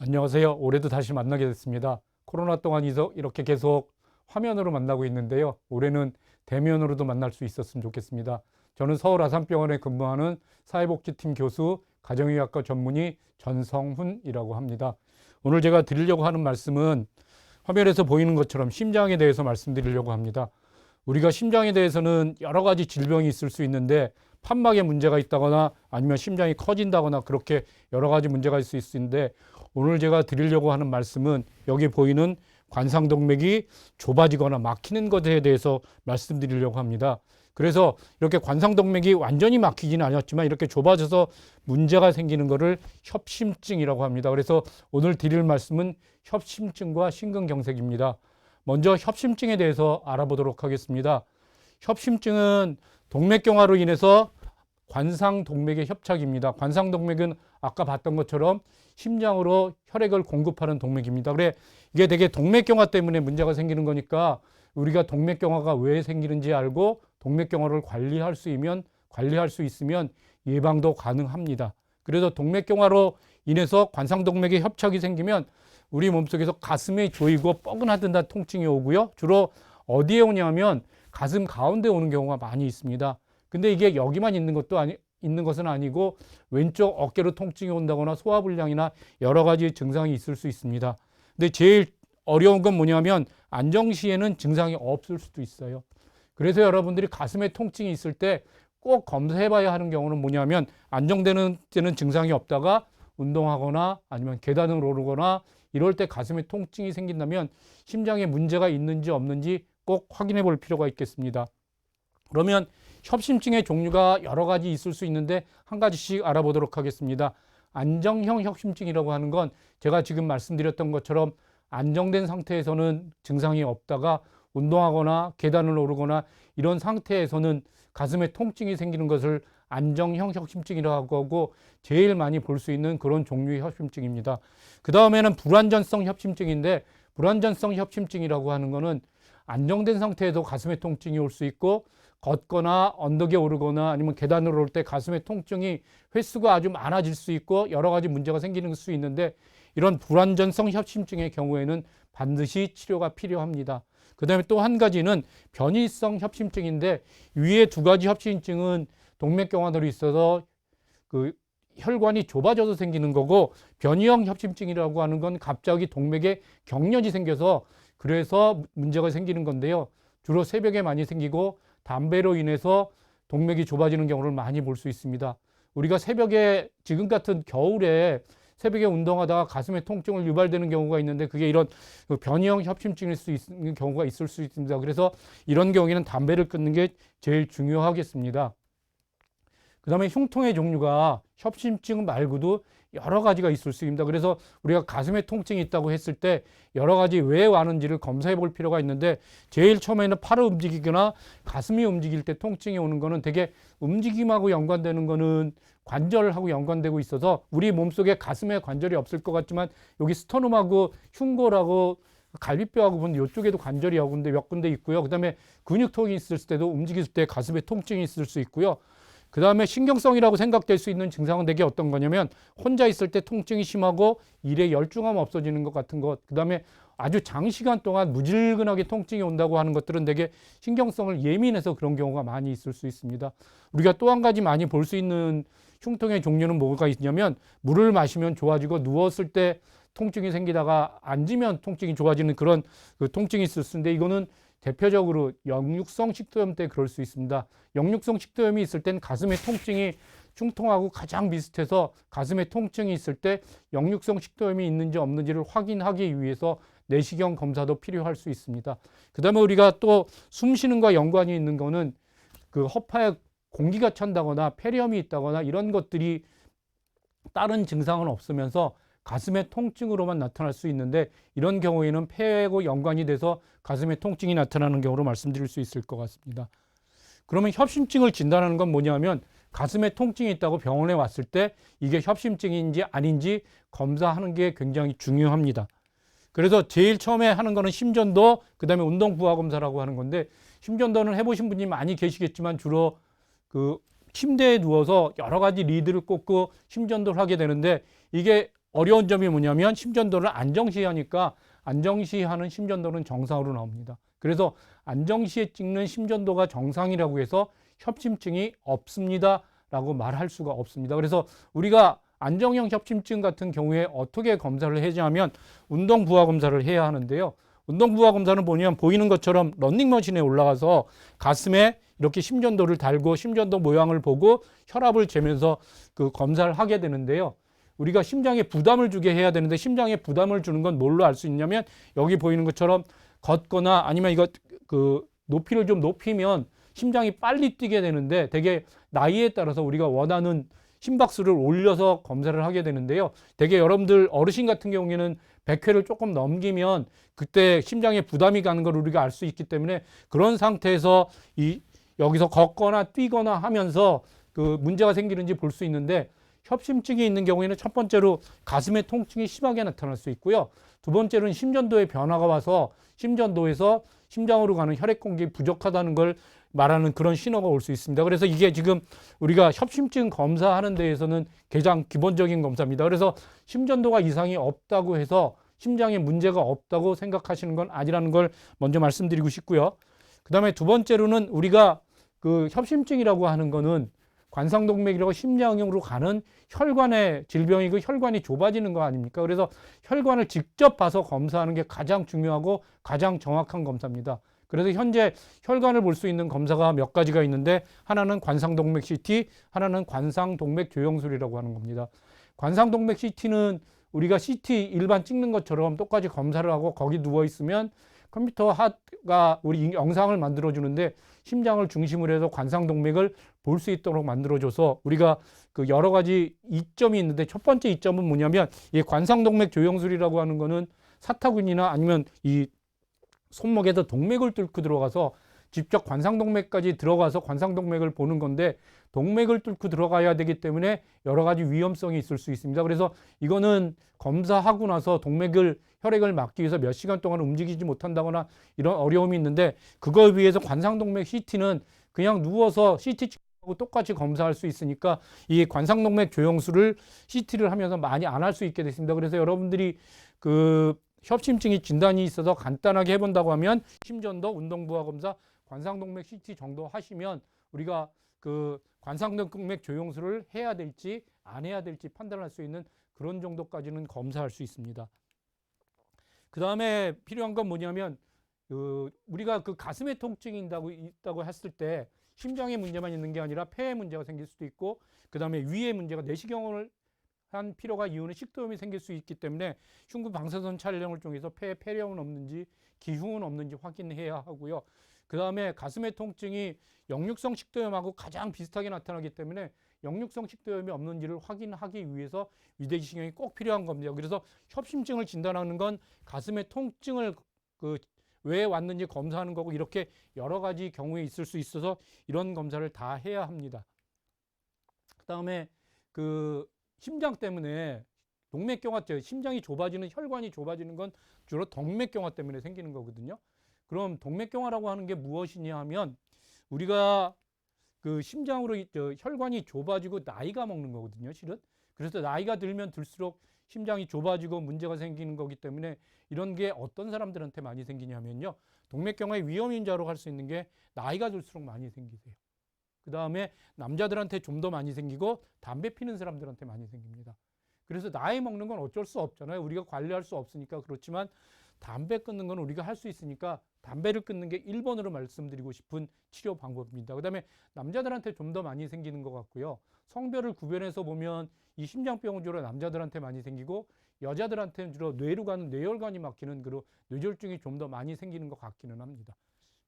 안녕하세요. 올해도 다시 만나게 됐습니다. 코로나 동안 이렇게 계속 화면으로 만나고 있는데요. 올해는 대면으로도 만날 수 있었으면 좋겠습니다. 저는 서울 아산병원에 근무하는 사회복지팀 교수, 가정의학과 전문의 전성훈이라고 합니다. 오늘 제가 드리려고 하는 말씀은 화면에서 보이는 것처럼 심장에 대해서 말씀드리려고 합니다. 우리가 심장에 대해서는 여러 가지 질병이 있을 수 있는데 판막에 문제가 있다거나 아니면 심장이 커진다거나 그렇게 여러 가지 문제가 있을 수 있는데 오늘 제가 드리려고 하는 말씀은 여기 보이는 관상동맥이 좁아지거나 막히는 것에 대해서 말씀드리려고 합니다. 그래서 이렇게 관상동맥이 완전히 막히지는 않았지만 이렇게 좁아져서 문제가 생기는 것을 협심증이라고 합니다. 그래서 오늘 드릴 말씀은 협심증과 심근경색입니다. 먼저 협심증에 대해서 알아보도록 하겠습니다. 협심증은 동맥경화로 인해서 관상동맥의 협착입니다. 관상동맥은 아까 봤던 것처럼 심장으로 혈액을 공급하는 동맥입니다. 그래 이게 되게 동맥경화 때문에 문제가 생기는 거니까 우리가 동맥경화가 왜 생기는지 알고 동맥경화를 관리할 수 있으면 예방도 가능합니다. 그래서 동맥경화로 인해서 관상동맥에 협착이 생기면 우리 몸속에서 가슴이 조이고 뻐근하던 통증이 오고요. 주로 어디에 오냐면 가슴 가운데 오는 경우가 많이 있습니다. 근데 이게 여기만 있는 것은 아니고 왼쪽 어깨로 통증이 온다거나 소화불량이나 여러 가지 증상이 있을 수 있습니다. 근데 제일 어려운 건 뭐냐면 안정 시에는 증상이 없을 수도 있어요. 그래서 여러분들이 가슴에 통증이 있을 때 꼭 검사해 봐야 하는 경우는 뭐냐면 안정되는 때는 증상이 없다가 운동하거나 아니면 계단을 오르거나 이럴 때 가슴에 통증이 생긴다면 심장에 문제가 있는지 없는지 꼭 확인해 볼 필요가 있겠습니다. 그러면 협심증의 종류가 여러 가지 있을 수 있는데 한 가지씩 알아보도록 하겠습니다. 안정형 협심증이라고 하는 건 제가 지금 말씀드렸던 것처럼 안정된 상태에서는 증상이 없다가 운동하거나 계단을 오르거나 이런 상태에서는 가슴에 통증이 생기는 것을 안정형 협심증이라고 하고 제일 많이 볼 수 있는 그런 종류의 협심증입니다. 그 다음에는 불안전성 협심증인데 불안전성 협심증이라고 하는 거는 안정된 상태에도 가슴에 통증이 올 수 있고 걷거나 언덕에 오르거나 아니면 계단을 오를 때 가슴에 통증이 횟수가 아주 많아질 수 있고 여러 가지 문제가 생기는 수 있는데 이런 불안전성 협심증의 경우에는 반드시 치료가 필요합니다. 그 다음에 또 한 가지는 변이성 협심증인데 위에 두 가지 협심증은 동맥경화들이 있어서 그 혈관이 좁아져서 생기는 거고 변이형 협심증이라고 하는 건 갑자기 동맥에 경련이 생겨서 그래서 문제가 생기는 건데요. 주로 새벽에 많이 생기고 담배로 인해서 동맥이 좁아지는 경우를 많이 볼 수 있습니다. 우리가 새벽에 지금 같은 겨울에 새벽에 운동하다가 가슴에 통증을 유발되는 경우가 있는데 그게 이런 변이형 협심증일 수 있는 경우가 있을 수 있습니다. 그래서 이런 경우에는 담배를 끊는 게 제일 중요하겠습니다. 그 다음에 흉통의 종류가 협심증 말고도 여러 가지가 있을 수 있습니다. 그래서 우리가 가슴에 통증이 있다고 했을 때 여러 가지 왜 와는지를 검사해 볼 필요가 있는데 제일 처음에는 팔을 움직이거나 가슴이 움직일 때 통증이 오는 거는 되게 움직임하고 연관되는 거는 관절하고 연관되고 있어서 우리 몸속에 가슴에 관절이 없을 것 같지만 여기 스터넘하고 흉골하고 갈비뼈하고 보면 이쪽에도 관절이 몇 군데 있고요. 그 다음에 근육통이 있을 때도 움직일 때 가슴에 통증이 있을 수 있고요. 그 다음에 신경성이라고 생각될 수 있는 증상은 되게 어떤 거냐면 혼자 있을 때 통증이 심하고 일에 열중함 없어지는 것 같은 것. 그 다음에 아주 장시간 동안 무질근하게 통증이 온다고 하는 것들은 되게 신경성을 예민해서 그런 경우가 많이 있을 수 있습니다. 우리가 또 한 가지 많이 볼 수 있는 흉통의 종류는 뭐가 있냐면 물을 마시면 좋아지고 누웠을 때 통증이 생기다가 앉으면 통증이 좋아지는 그런 통증이 있을 수 있는데 이거는 대표적으로 역류성 식도염 때 그럴 수 있습니다. 역류성 식도염이 있을 땐 가슴의 통증이 흉통하고 가장 비슷해서 가슴에 통증이 있을 때 역류성 식도염이 있는지 없는지를 확인하기 위해서 내시경 검사도 필요할 수 있습니다. 그 다음에 우리가 또 숨 쉬는 것과 연관이 있는 거는 그 허파에 공기가 찬다거나 폐렴이 있다거나 이런 것들이 다른 증상은 없으면서 가슴의 통증으로만 나타날 수 있는데 이런 경우에는 폐하고 연관이 돼서 가슴에 통증이 나타나는 경우로 말씀드릴 수 있을 것 같습니다. 그러면 협심증을 진단하는 건 뭐냐면 가슴에 통증이 있다고 병원에 왔을 때 이게 협심증인지 아닌지 검사하는 게 굉장히 중요합니다. 그래서 제일 처음에 하는 거는 심전도, 그 다음에 운동부하 검사라고 하는 건데 심전도는 해보신 분이 많이 계시겠지만 주로 그 침대에 누워서 여러 가지 리드를 꽂고 심전도를 하게 되는데 이게 어려운 점이 뭐냐면 심전도를 안정시하니까 안정시하는 심전도는 정상으로 나옵니다. 그래서 안정시에 찍는 심전도가 정상이라고 해서 협심증이 없습니다 라고 말할 수가 없습니다. 그래서 우리가 안정형 협심증 같은 경우에 어떻게 검사를 해야하면 운동부하 검사를 해야 하는데요. 운동부하 검사는 뭐냐면 보이는 것처럼 런닝머신에 올라가서 가슴에 이렇게 심전도를 달고 심전도 모양을 보고 혈압을 재면서 그 검사를 하게 되는데요. 우리가 심장에 부담을 주게 해야 되는데 심장에 부담을 주는 건 뭘로 알 수 있냐면 여기 보이는 것처럼 걷거나 아니면 이거 그 높이를 좀 높이면 심장이 빨리 뛰게 되는데 되게 나이에 따라서 우리가 원하는 심박수를 올려서 검사를 하게 되는데요. 되게 여러분들 어르신 같은 경우에는 100회를 조금 넘기면 그때 심장에 부담이 가는 걸 우리가 알 수 있기 때문에 그런 상태에서 여기서 걷거나 뛰거나 하면서 그 문제가 생기는지 볼 수 있는데 협심증이 있는 경우에는 첫 번째로 가슴의 통증이 심하게 나타날 수 있고요. 두 번째로는 심전도의 변화가 와서 심전도에서 심장으로 가는 혈액 공급이 부족하다는 걸 말하는 그런 신호가 올 수 있습니다. 그래서 이게 지금 우리가 협심증 검사하는 데에서는 가장 기본적인 검사입니다. 그래서 심전도가 이상이 없다고 해서 심장에 문제가 없다고 생각하시는 건 아니라는 걸 먼저 말씀드리고 싶고요. 그 다음에 두 번째로는 우리가 그 협심증이라고 하는 거는 관상동맥이라고 심장으로 가는 혈관의 질병이고 혈관이 좁아지는 거 아닙니까? 그래서 혈관을 직접 봐서 검사하는 게 가장 중요하고 가장 정확한 검사입니다. 그래서 현재 혈관을 볼 수 있는 검사가 몇 가지가 있는데 하나는 관상동맥 CT, 하나는 관상동맥 조영술이라고 하는 겁니다. 관상동맥 CT는 우리가 CT 일반 찍는 것처럼 똑같이 검사를 하고 거기 누워 있으면 컴퓨터가 우리 영상을 만들어 주는데 심장을 중심으로 해서 관상동맥을 볼 수 있도록 만들어줘서 우리가 그 여러 가지 이점이 있는데 첫 번째 이점은 뭐냐면 이 관상동맥 조영술이라고 하는 거는 사타구니나 아니면 이 손목에서 동맥을 뚫고 들어가서 직접 관상동맥까지 들어가서 관상동맥을 보는 건데 동맥을 뚫고 들어가야 되기 때문에 여러 가지 위험성이 있을 수 있습니다. 그래서 이거는 검사하고 나서 혈액을 막기 위해서 몇 시간 동안 움직이지 못한다거나 이런 어려움이 있는데 그거에 비해서 관상동맥 CT는 그냥 누워서 CT 하고 똑같이 검사할 수 있으니까 이 관상동맥 조영술을 CT를 하면서 많이 안 할 수 있게 됐습니다. 그래서 여러분들이 그 협심증이 진단이 있어서 간단하게 해본다고 하면 심전도, 운동부하 검사, 관상동맥 CT 정도 하시면 우리가 그 관상동맥 조영술을 해야 될지 안 해야 될지 판단할 수 있는 그런 정도까지는 검사할 수 있습니다. 그 다음에 필요한 건 뭐냐면 우리가 그 가슴에 통증이 있다고 했을 때 심장에 문제만 있는 게 아니라 폐에 문제가 생길 수도 있고 그 다음에 위에 문제가 내시경을 한 필요가 이유는 식도염이 생길 수 있기 때문에 흉부 방사선 촬영을 통해서 폐에 폐렴은 없는지 기흉은 없는지 확인해야 하고요. 그 다음에 가슴의 통증이 역류성 식도염하고 가장 비슷하게 나타나기 때문에 역류성 식도염이 없는지를 확인하기 위해서 위대지식경이 꼭 필요한 겁니다. 그래서 협심증을 진단하는 건 가슴의 통증을 왜 왔는지 검사하는 거고 이렇게 여러 가지 경우에 있을 수 있어서 이런 검사를 다 해야 합니다. 그 다음에 심장 때문에 동맥경화, 심장이 좁아지는 혈관이 좁아지는 건 주로 동맥경화 때문에 생기는 거거든요. 그럼 동맥경화라고 하는 게 무엇이냐 하면 우리가 그 심장으로 혈관이 좁아지고 나이가 먹는 거거든요, 실은. 그래서 나이가 들면 들수록 심장이 좁아지고 문제가 생기는 거기 때문에 이런 게 어떤 사람들한테 많이 생기냐면요. 동맥경화의 위험인자로 할 수 있는 게 나이가 들수록 많이 생기세요. 그 다음에 남자들한테 좀 더 많이 생기고 담배 피는 사람들한테 많이 생깁니다. 그래서 나이 먹는 건 어쩔 수 없잖아요. 우리가 관리할 수 없으니까. 그렇지만 담배 끊는 건 우리가 할 수 있으니까 담배를 끊는 게 1번으로 말씀드리고 싶은 치료 방법입니다. 그 다음에 남자들한테 좀 더 많이 생기는 것 같고요. 성별을 구별해서 보면 이 심장병은 주로 남자들한테 많이 생기고 여자들한테는 주로 뇌로 가는 뇌혈관이 막히는 그런 뇌졸중이 좀 더 많이 생기는 것 같기는 합니다.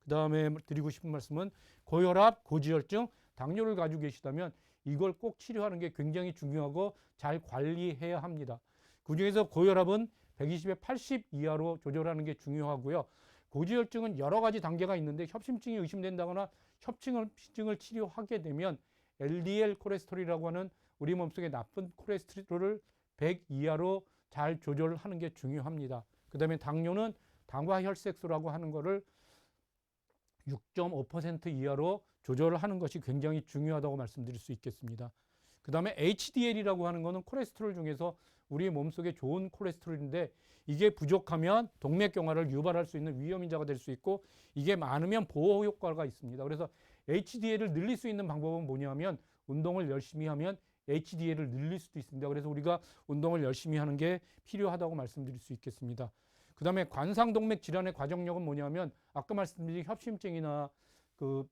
그 다음에 드리고 싶은 말씀은 고혈압, 고지혈증, 당뇨를 가지고 계시다면 이걸 꼭 치료하는 게 굉장히 중요하고 잘 관리해야 합니다. 그중에서 고혈압은 120에 80 이하로 조절하는 게 중요하고요. 고지혈증은 여러 가지 단계가 있는데 협심증이 의심된다거나 협심증을 치료하게 되면 LDL 콜레스테롤이라고 하는 우리 몸속에 나쁜 콜레스테롤을 100 이하로 잘 조절하는 게 중요합니다. 그 다음에 당뇨는 당화혈색소라고 하는 거를 6.5% 이하로 조절을 하는 것이 굉장히 중요하다고 말씀드릴 수 있겠습니다. 그다음에 HDL이라고 하는 거는 콜레스테롤 중에서 우리 몸속에 좋은 콜레스테롤인데 이게 부족하면 동맥경화를 유발할 수 있는 위험 인자가 될 수 있고 이게 많으면 보호 효과가 있습니다. 그래서 HDL을 늘릴 수 있는 방법은 뭐냐면 운동을 열심히 하면 HDL을 늘릴 수도 있습니다. 그래서 우리가 운동을 열심히 하는 게 필요하다고 말씀드릴 수 있겠습니다. 그다음에 관상동맥 질환의 과정력은 뭐냐면 아까 말씀드린 협심증이나 그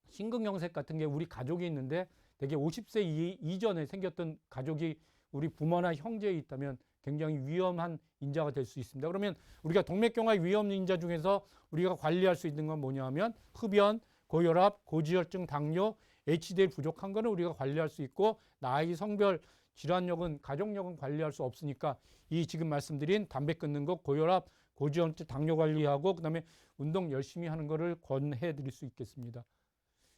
심근경색 같은 게 우리 가족이 있는데 대개 50세 이전에 생겼던 가족이 우리 부모나 형제에 있다면 굉장히 위험한 인자가 될 수 있습니다. 그러면 우리가 동맥경화 위험 인자 중에서 우리가 관리할 수 있는 건 뭐냐 하면 흡연, 고혈압, 고지혈증, 당뇨, HDL 부족한 거는 우리가 관리할 수 있고 나이, 성별, 질환력은 가족력은 관리할 수 없으니까 이 지금 말씀드린 담배 끊는 것, 고혈압, 고지혈증, 당뇨 관리하고 그다음에 운동 열심히 하는 거를 권해 드릴 수 있겠습니다.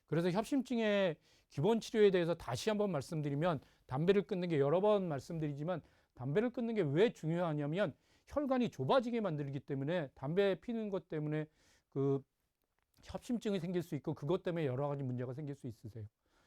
그래서 협심증의 기본 치료에 대해서 다시 한번 말씀드리면 담배를 끊는 게 여러 번 말씀드리지만 담배를 끊는 게 왜 중요하냐면 혈관이 좁아지게 만들기 때문에 담배 피는 것 때문에 그 협심증이 생길 수 있고 그것 때문에 여러 가지 문제가 생길 수 있으세요.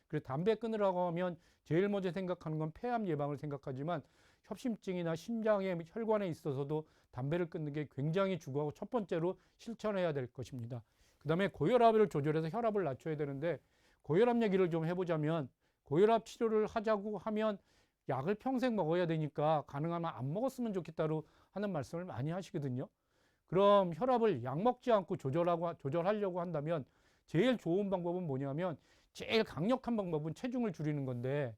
그래서 담배 끊으라고 하면 제일 먼저 생각하는 건 폐암 예방을 생각하지만 협심증이나 심장의 혈관에 있어서도 담배를 끊는 게 굉장히 중요하고 첫 번째로 실천해야 될 것입니다. 그 다음에 고혈압을 조절해서 혈압을 낮춰야 되는데 고혈압 얘기를 좀 해보자면 고혈압 치료를 하자고 하면 약을 평생 먹어야 되니까 가능하면 안 먹었으면 좋겠다고 하는 말씀을 많이 하시거든요. 그럼 혈압을 약 먹지 않고 조절하려고 한다면 제일 좋은 방법은 뭐냐면 제일 강력한 방법은 체중을 줄이는 건데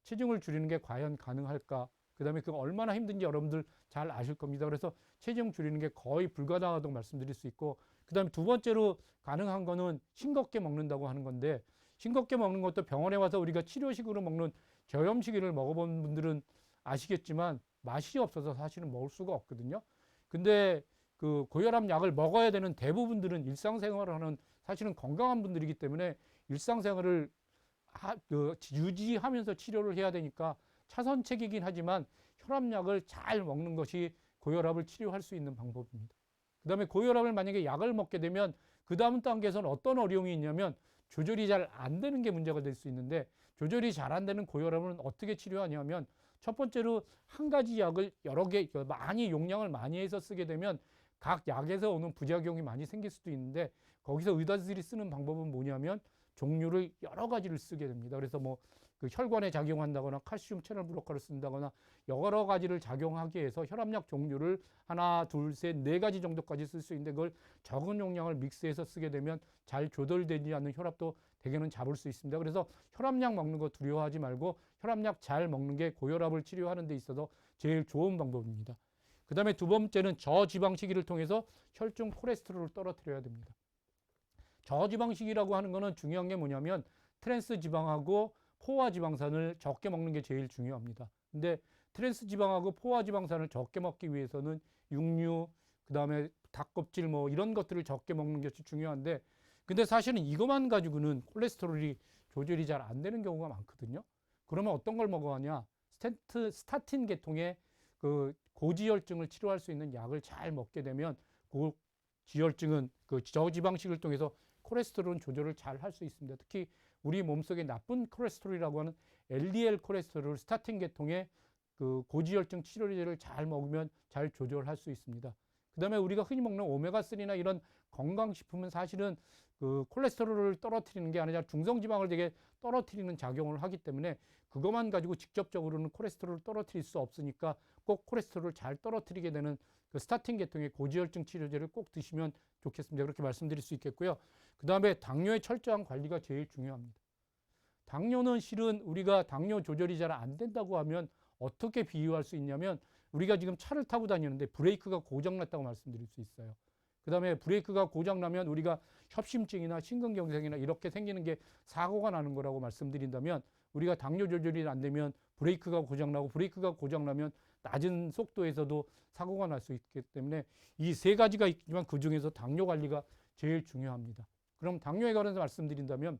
체중을 줄이는 게 과연 가능할까? 그 다음에 그거 얼마나 힘든지 여러분들 잘 아실 겁니다. 그래서 체중 줄이는 게 거의 불가능하다고 말씀드릴 수 있고 그 다음에 두 번째로 가능한 거는 싱겁게 먹는다고 하는 건데 싱겁게 먹는 것도 병원에 와서 우리가 치료식으로 먹는 저염식을 먹어본 분들은 아시겠지만 맛이 없어서 사실은 먹을 수가 없거든요. 근데 그 고혈압 약을 먹어야 되는 대부분들은 일상생활을 하는 사실은 건강한 분들이기 때문에 일상생활을 유지하면서 치료를 해야 되니까 차선책이긴 하지만 혈압약을 잘 먹는 것이 고혈압을 치료할 수 있는 방법입니다. 그 다음에 고혈압을 만약에 약을 먹게 되면 그 다음 단계에서는 어떤 어려움이 있냐면 조절이 잘 안 되는 게 문제가 될 수 있는데 조절이 잘 안 되는 고혈압은 어떻게 치료하냐면 첫 번째로 한 가지 약을 여러 개 많이 용량을 많이 해서 쓰게 되면 각 약에서 오는 부작용이 많이 생길 수도 있는데 거기서 의사들이 쓰는 방법은 뭐냐면 종류를 여러 가지를 쓰게 됩니다. 그래서 뭐 그 혈관에 작용한다거나 칼슘 채널 블로커를 쓴다거나 여러 가지를 작용하게 해서 혈압약 종류를 하나, 둘, 셋, 네 가지 정도까지 쓸 수 있는데 그걸 적은 용량을 믹스해서 쓰게 되면 잘 조절되지 않는 혈압도 대개는 잡을 수 있습니다. 그래서 혈압약 먹는 거 두려워하지 말고 혈압약 잘 먹는 게 고혈압을 치료하는 데 있어서 제일 좋은 방법입니다. 그 다음에 두 번째는 저지방식이를 통해서 혈중 콜레스테롤을 떨어뜨려야 됩니다. 저지방식이라고 하는 거는 중요한 게 뭐냐면 트랜스 지방하고 포화 지방산을 적게 먹는 게 제일 중요합니다. 근데 트랜스 지방하고 포화 지방산을 적게 먹기 위해서는 육류, 그다음에 닭껍질 뭐 이런 것들을 적게 먹는 것이 중요한데 근데 사실은 이것만 가지고는 콜레스테롤이 조절이 잘 안 되는 경우가 많거든요. 그러면 어떤 걸 먹어야 하냐? 스타틴 계통의 그 고지혈증을 치료할 수 있는 약을 잘 먹게 되면 고지혈증은 그 저지방식을 통해서 콜레스테롤 조절을 잘 할 수 있습니다. 특히 우리 몸속에 나쁜 콜레스테롤이라고 하는 LDL 콜레스테롤 스타틴 계통의 그 고지혈증 치료제를 잘 먹으면 잘 조절할 수 있습니다. 그 다음에 우리가 흔히 먹는 오메가3나 이런 건강식품은 사실은 그 콜레스테롤을 떨어뜨리는 게 아니라 중성지방을 되게 떨어뜨리는 작용을 하기 때문에 그것만 가지고 직접적으로는 콜레스테롤을 떨어뜨릴 수 없으니까 꼭 콜레스테롤을 잘 떨어뜨리게 되는 그 스타틴 계통의 고지혈증 치료제를 꼭 드시면 좋겠습니다. 그렇게 말씀드릴 수 있겠고요. 그 다음에 당뇨의 철저한 관리가 제일 중요합니다. 당뇨는 실은 우리가 당뇨 조절이 잘 안 된다고 하면 어떻게 비유할 수 있냐면 우리가 지금 차를 타고 다니는데 브레이크가 고장났다고 말씀드릴 수 있어요. 그 다음에 브레이크가 고장나면 우리가 협심증이나 심근경색이나 이렇게 생기는 게 사고가 나는 거라고 말씀드린다면 우리가 당뇨 조절이 안 되면 브레이크가 고장나고 브레이크가 고장나면 낮은 속도에서도 사고가 날 수 있기 때문에 이 세 가지가 있지만 그 중에서 당뇨 관리가 제일 중요합니다. 그럼 당뇨에 관해서 말씀드린다면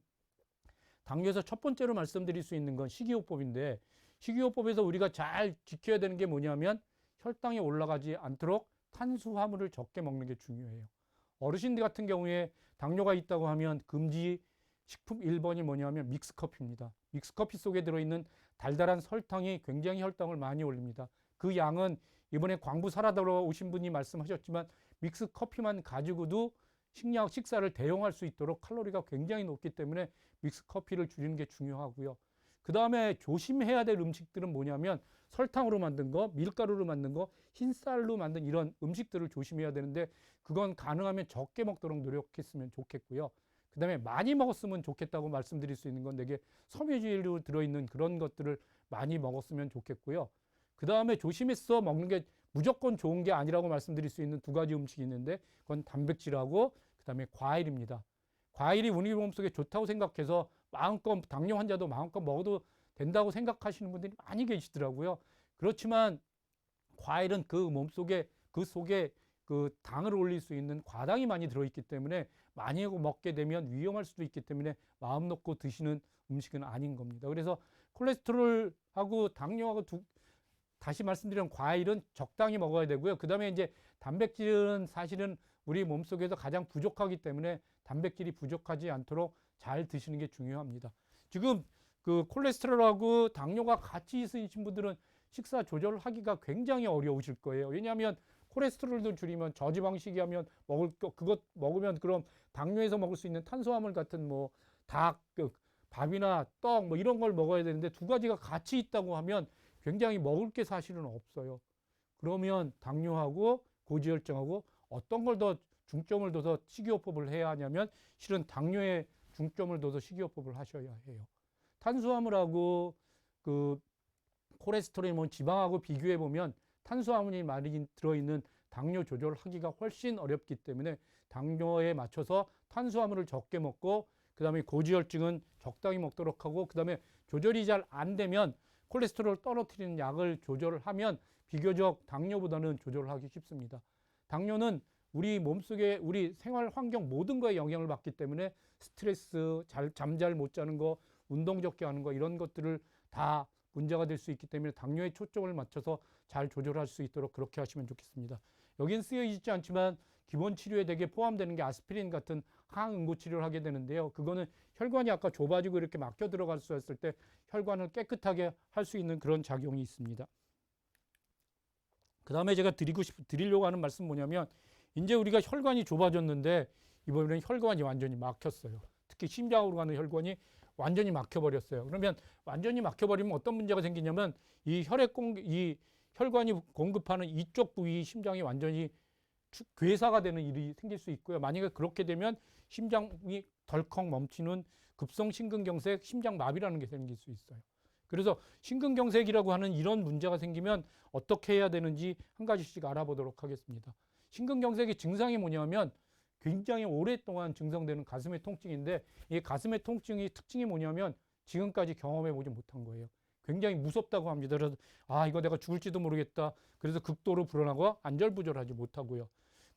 당뇨에서 첫 번째로 말씀드릴 수 있는 건 식이요법인데 식이요법에서 우리가 잘 지켜야 되는 게 뭐냐면 혈당이 올라가지 않도록 탄수화물을 적게 먹는 게 중요해요. 어르신들 같은 경우에 당뇨가 있다고 하면 금지 식품 1번이 뭐냐면 믹스커피입니다. 믹스커피 속에 들어있는 달달한 설탕이 굉장히 혈당을 많이 올립니다. 그 양은 이번에 광부 살아들어 오신 분이 말씀하셨지만 믹스 커피만 가지고도 식사를 대용할 수 있도록 칼로리가 굉장히 높기 때문에 믹스 커피를 줄이는 게 중요하고요. 그 다음에 조심해야 될 음식들은 뭐냐면 설탕으로 만든 거, 밀가루로 만든 거, 흰쌀로 만든 이런 음식들을 조심해야 되는데 그건 가능하면 적게 먹도록 노력했으면 좋겠고요. 그 다음에 많이 먹었으면 좋겠다고 말씀드릴 수 있는 건 되게 섬유질로 들어있는 그런 것들을 많이 먹었으면 좋겠고요. 그 다음에 조심해서 먹는 게 무조건 좋은 게 아니라고 말씀드릴 수 있는 두 가지 음식이 있는데 그건 단백질하고 그 다음에 과일입니다. 과일이 우리 몸속에 좋다고 생각해서 마음껏 당뇨 환자도 마음껏 먹어도 된다고 생각하시는 분들이 많이 계시더라고요. 그렇지만 과일은 그 몸속에 그 속에 그 당을 올릴 수 있는 과당이 많이 들어있기 때문에 많이 먹게 되면 위험할 수도 있기 때문에 마음 놓고 드시는 음식은 아닌 겁니다. 그래서 콜레스테롤하고 당뇨하고 다시 말씀드리면 과일은 적당히 먹어야 되고요. 그 다음에 이제 단백질은 사실은 우리 몸속에서 가장 부족하기 때문에 단백질이 부족하지 않도록 잘 드시는 게 중요합니다. 지금 그 콜레스테롤하고 당뇨가 같이 있으신 분들은 식사 조절을 하기가 굉장히 어려우실 거예요. 왜냐하면 콜레스테롤도 줄이면 저지방식이 하면 먹을 거 그것 먹으면 그럼 당뇨에서 먹을 수 있는 탄수화물 같은 뭐 닭, 밥이나 떡 뭐 이런 걸 먹어야 되는데 두 가지가 같이 있다고 하면 굉장히 먹을 게 사실은 없어요. 그러면 당뇨하고 고지혈증하고 어떤 걸 더 중점을 둬서 식이요법을 해야 하냐면 실은 당뇨에 중점을 둬서 식이요법을 하셔야 해요. 탄수화물하고 그 콜레스테롤, 뭐 지방하고 비교해 보면 탄수화물이 많이 들어있는 당뇨 조절을 하기가 훨씬 어렵기 때문에 당뇨에 맞춰서 탄수화물을 적게 먹고 그 다음에 고지혈증은 적당히 먹도록 하고 그 다음에 조절이 잘 안 되면 콜레스테롤 떨어뜨리는 약을 조절을 하면 비교적 당뇨보다는 조절을 하기 쉽습니다. 당뇨는 우리 몸속에 우리 생활 환경 모든 거에 영향을 받기 때문에 스트레스, 잠 잘 못 자는 거, 운동 적게 하는 거 이런 것들을 다 문제가 될 수 있기 때문에 당뇨에 초점을 맞춰서 잘 조절할 수 있도록 그렇게 하시면 좋겠습니다. 여긴 쓰여 있지 않지만 기본 치료에 되게 포함되는 게 아스피린 같은 항응고 치료를 하게 되는데요. 그거는 혈관이 아까 좁아지고 이렇게 막혀 들어갈 수 있을 때 혈관을 깨끗하게 할 수 있는 그런 작용이 있습니다. 그 다음에 제가 드리려고 하는 말씀 뭐냐면 이제 우리가 혈관이 좁아졌는데 이번에는 혈관이 완전히 막혔어요. 특히 심장으로 가는 혈관이 완전히 막혀버렸어요. 그러면 완전히 막혀버리면 어떤 문제가 생기냐면 이 혈관이 공급하는 이쪽 부위 심장이 완전히 괴사가 되는 일이 생길 수 있고요. 만약에 그렇게 되면 심장이 덜컥 멈추는 급성 심근경색, 심장마비라는 게 생길 수 있어요. 그래서 심근경색이라고 하는 이런 문제가 생기면 어떻게 해야 되는지 한 가지씩 알아보도록 하겠습니다. 심근경색의 증상이 뭐냐면 굉장히 오랫동안 증상되는 가슴의 통증인데 이 가슴의 통증의 특징이 뭐냐면 지금까지 경험해 보지 못한 거예요. 굉장히 무섭다고 합니다. 그래서 이거 내가 죽을지도 모르겠다. 그래서 극도로 불안하고 안절부절하지 못하고요.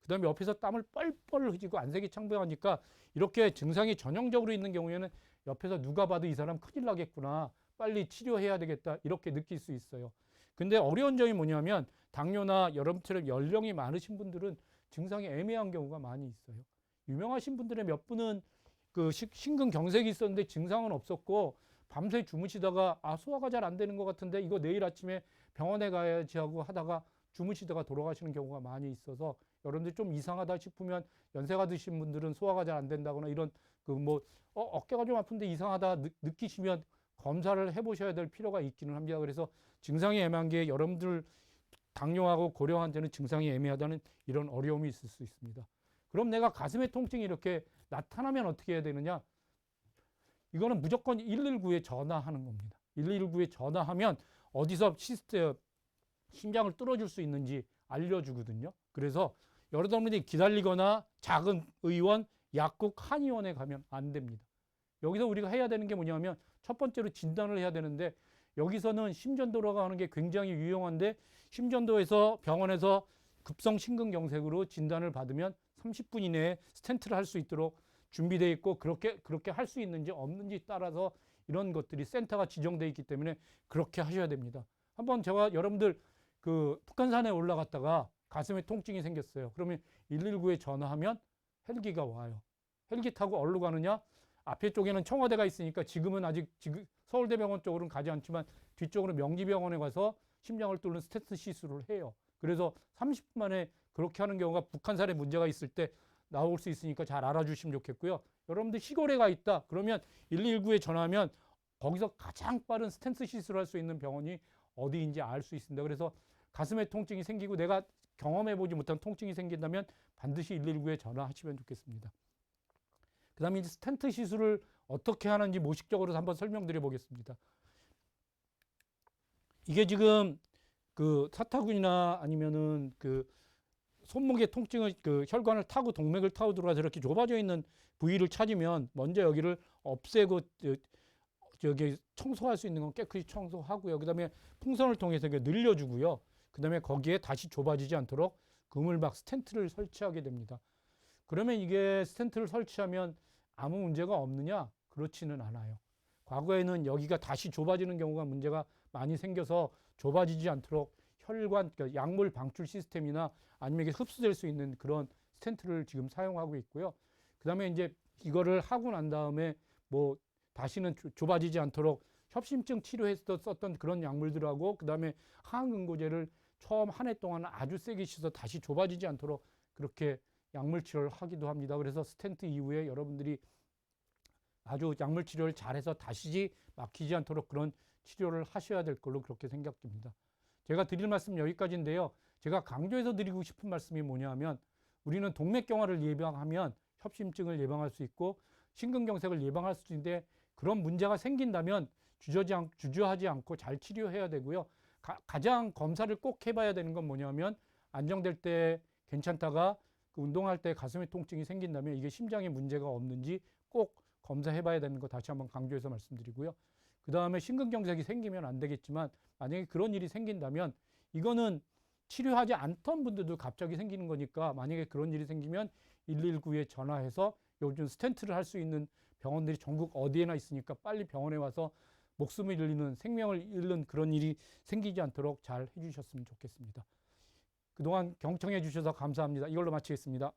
그 다음에 옆에서 땀을 뻘뻘 흘리고 안색이 창백하니까 이렇게 증상이 전형적으로 있는 경우에는 옆에서 누가 봐도 이 사람 큰일 나겠구나. 빨리 치료해야 되겠다. 이렇게 느낄 수 있어요. 근데 어려운 점이 뭐냐면 당뇨나 여러분처럼 연령이 많으신 분들은 증상이 애매한 경우가 많이 있어요. 유명하신 분들의 몇 분은 그 심근경색이 있었는데 증상은 없었고 밤새 주무시다가 소화가 잘 안 되는 것 같은데 이거 내일 아침에 병원에 가야지 하고 하다가 주무시다가 돌아가시는 경우가 많이 있어서 여러분들 좀 이상하다 싶으면 연세가 드신 분들은 소화가 잘 안 된다거나 이런 어깨가 좀 아픈데 이상하다 느끼시면 검사를 해보셔야 될 필요가 있기는 합니다. 그래서 증상이 애매한 게 여러분들 당뇨하고 고령한테는 증상이 애매하다는 이런 어려움이 있을 수 있습니다. 그럼 내가 가슴의 통증이 이렇게 나타나면 어떻게 해야 되느냐? 이거는 무조건 119에 전화하는 겁니다. 119에 전화하면 어디서 심장을 뚫어줄 수 있는지 알려주거든요. 그래서 여러분들이 기다리거나 작은 의원, 약국, 한의원에 가면 안 됩니다. 여기서 우리가 해야 되는 게 뭐냐면 첫 번째로 진단을 해야 되는데 여기서는 심전도라고 하는 게 굉장히 유용한데 심전도에서 병원에서 급성 심근경색으로 진단을 받으면 30분 이내에 스텐트를 할 수 있도록 준비되어 있고 그렇게 할 수 있는지 없는지 따라서 이런 것들이 센터가 지정되어 있기 때문에 그렇게 하셔야 됩니다. 한번 제가 여러분들 그 북한산에 올라갔다가 가슴에 통증이 생겼어요. 그러면 119에 전화하면 헬기가 와요. 헬기 타고 어디로 가느냐? 앞에 쪽에는 청와대가 있으니까 지금은 아직 서울대병원 쪽으로는 가지 않지만 뒤쪽으로 명지병원에 가서 심장을 뚫는 스탠트 시술을 해요. 그래서 30분 만에 그렇게 하는 경우가 북한산에 문제가 있을 때 나올 수 있으니까 잘 알아주시면 좋겠고요. 여러분들 시골에 가 있다 그러면 119에 전화하면 거기서 가장 빠른 스탠트 시술을 할 수 있는 병원이 어디인지 알 수 있습니다. 그래서 가슴에 통증이 생기고 내가 경험해보지 못한 통증이 생긴다면 반드시 119에 전화하시면 좋겠습니다. 그 다음에 이제 스탠트 시술을 어떻게 하는지 모식적으로 한번 설명드려 보겠습니다. 이게 지금 그 사타구니나 아니면은 그 손목의 통증을 그 혈관을 타고 동맥을 타고 들어가서 이렇게 좁아져 있는 부위를 찾으면 먼저 여기를 없애고 저기 청소할 수 있는 건 깨끗이 청소하고요. 그다음에 풍선을 통해서 이게 늘려주고요. 그다음에 거기에 다시 좁아지지 않도록 그물막 스텐트를 설치하게 됩니다. 그러면 이게 스텐트를 설치하면 아무 문제가 없느냐? 그렇지는 않아요. 과거에는 여기가 다시 좁아지는 경우가 문제가 많이 생겨서 좁아지지 않도록 혈관, 그러니까 약물 방출 시스템이나 아니면 이게 흡수될 수 있는 그런 스텐트를 지금 사용하고 있고요. 그 다음에 이제 이거를 하고 난 다음에 뭐 다시는 좁아지지 않도록 협심증 치료에서 썼던 그런 약물들하고 그 다음에 항응고제를 처음 한 해 동안 아주 세게 씻어 다시 좁아지지 않도록 그렇게 약물 치료를 하기도 합니다. 그래서 스텐트 이후에 여러분들이 아주 약물 치료를 잘해서 다시 막히지 않도록 그런 치료를 하셔야 될 걸로 그렇게 생각됩니다. 제가 드릴 말씀 여기까지인데요. 제가 강조해서 드리고 싶은 말씀이 뭐냐 하면 우리는 동맥경화를 예방하면 협심증을 예방할 수 있고 심근경색을 예방할 수 있는데 그런 문제가 생긴다면 주저하지 않고 잘 치료해야 되고요. 가장 검사를 꼭 해봐야 되는 건 뭐냐면 안정될 때 괜찮다가 그 운동할 때 가슴에 통증이 생긴다면 이게 심장에 문제가 없는지 꼭 검사해봐야 되는 거 다시 한번 강조해서 말씀드리고요. 그 다음에 심근경색이 생기면 안 되겠지만 만약에 그런 일이 생긴다면 이거는 치료하지 않던 분들도 갑자기 생기는 거니까 만약에 그런 일이 생기면 119에 전화해서 요즘 스텐트를 할 수 있는 병원들이 전국 어디에나 있으니까 빨리 병원에 와서 목숨을 잃는 생명을 잃는 그런 일이 생기지 않도록 잘 해주셨으면 좋겠습니다. 그동안 경청해 주셔서 감사합니다. 이걸로 마치겠습니다.